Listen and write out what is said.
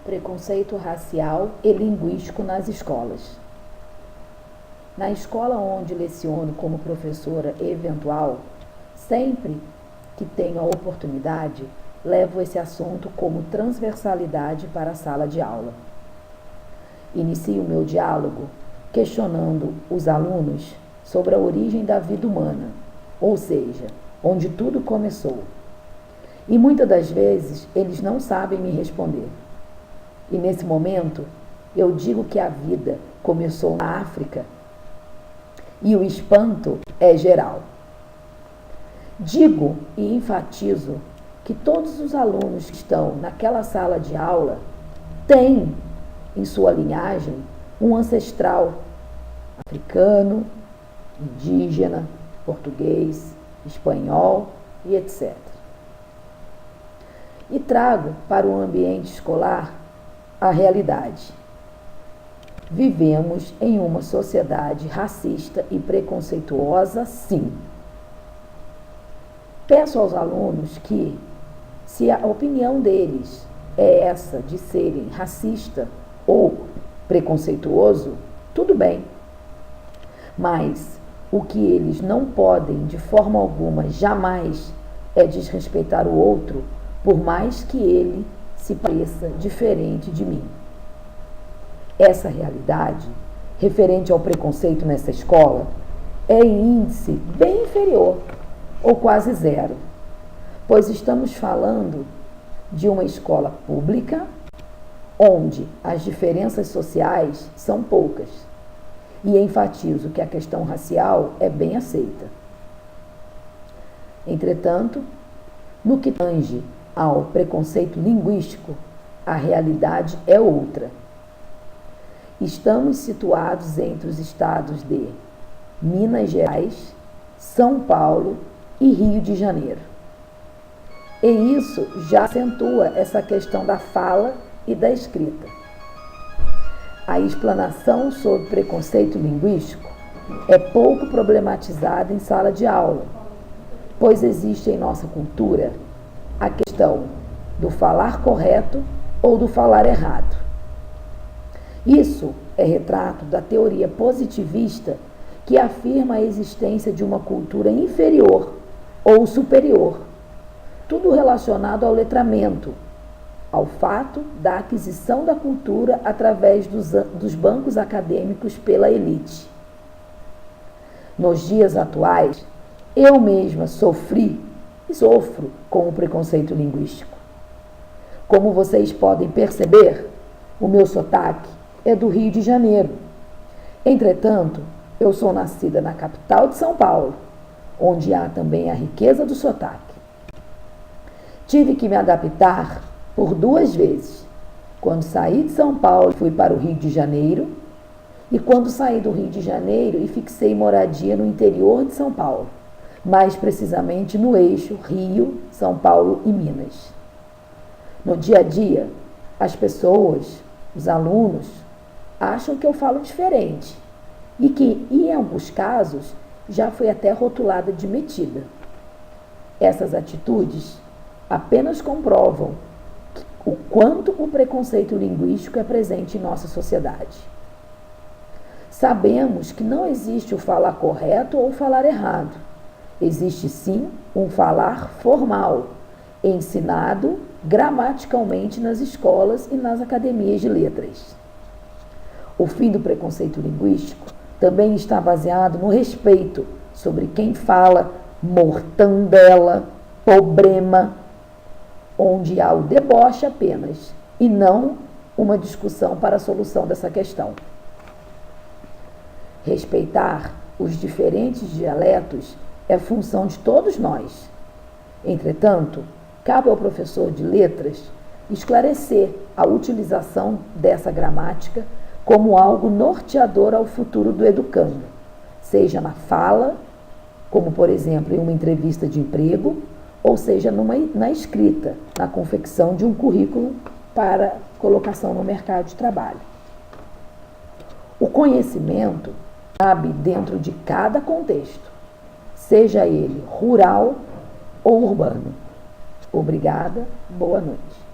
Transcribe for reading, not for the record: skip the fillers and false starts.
Preconceito racial e linguístico nas escolas. Na escola onde leciono como professora eventual, sempre que tenho a oportunidade, levo esse assunto como transversalidade para a sala de aula. Inicio meu diálogo questionando os alunos sobre a origem da vida humana, ou seja, onde tudo começou. E muitas das vezes eles não sabem me responder. E nesse momento, eu digo que a vida começou na África e o espanto é geral. Digo e enfatizo que todos os alunos que estão naquela sala de aula têm em sua linhagem um ancestral africano, indígena, português, espanhol e etc. E trago para o ambiente escolar a realidade. Vivemos em uma sociedade racista e preconceituosa, sim. Peço aos alunos que, se a opinião deles é essa de serem racista ou preconceituoso, tudo bem. Mas o que eles não podem, de forma alguma, jamais, é desrespeitar o outro, por mais que ele se pareça diferente de mim. Essa realidade, referente ao preconceito nessa escola, é em índice bem inferior, ou quase zero, pois estamos falando de uma escola pública, onde as diferenças sociais são poucas, e enfatizo que a questão racial é bem aceita. Entretanto, no que tange ao preconceito linguístico, a realidade é outra. Estamos situados entre os estados de Minas Gerais, São Paulo e Rio de Janeiro. E isso já acentua essa questão da fala e da escrita. A explanação sobre preconceito linguístico é pouco problematizada em sala de aula, pois existe em nossa cultura a questão do falar correto ou do falar errado. Isso é retrato da teoria positivista que afirma a existência de uma cultura inferior ou superior, tudo relacionado ao letramento, ao fato da aquisição da cultura através dos bancos acadêmicos pela elite. Nos dias atuais, eu mesma sofri e sofro com o preconceito linguístico. Como vocês podem perceber, o meu sotaque é do Rio de Janeiro. Entretanto, eu sou nascida na capital de São Paulo, onde há também a riqueza do sotaque. Tive que me adaptar por 2 vezes. Quando saí de São Paulo, fui para o Rio de Janeiro, e quando saí do Rio de Janeiro e fixei moradia no interior de São Paulo, mais precisamente no eixo Rio, São Paulo e Minas. No dia a dia, as pessoas, os alunos, acham que eu falo diferente e que, em alguns casos, já fui até rotulada de metida. Essas atitudes apenas comprovam o quanto o preconceito linguístico é presente em nossa sociedade. Sabemos que não existe o falar correto ou o falar errado. Existe sim um falar formal, ensinado gramaticalmente nas escolas e nas academias de letras. O fim do preconceito linguístico também está baseado no respeito sobre quem fala mortandela, problema, onde há o deboche apenas, e não uma discussão para a solução dessa questão. Respeitar os diferentes dialetos é função de todos nós. Entretanto, cabe ao professor de letras esclarecer a utilização dessa gramática como algo norteador ao futuro do educando, seja na fala, como por exemplo em uma entrevista de emprego, ou seja na escrita, na confecção de um currículo para colocação no mercado de trabalho. O conhecimento cabe dentro de cada contexto, seja ele rural ou urbano. Obrigada, boa noite.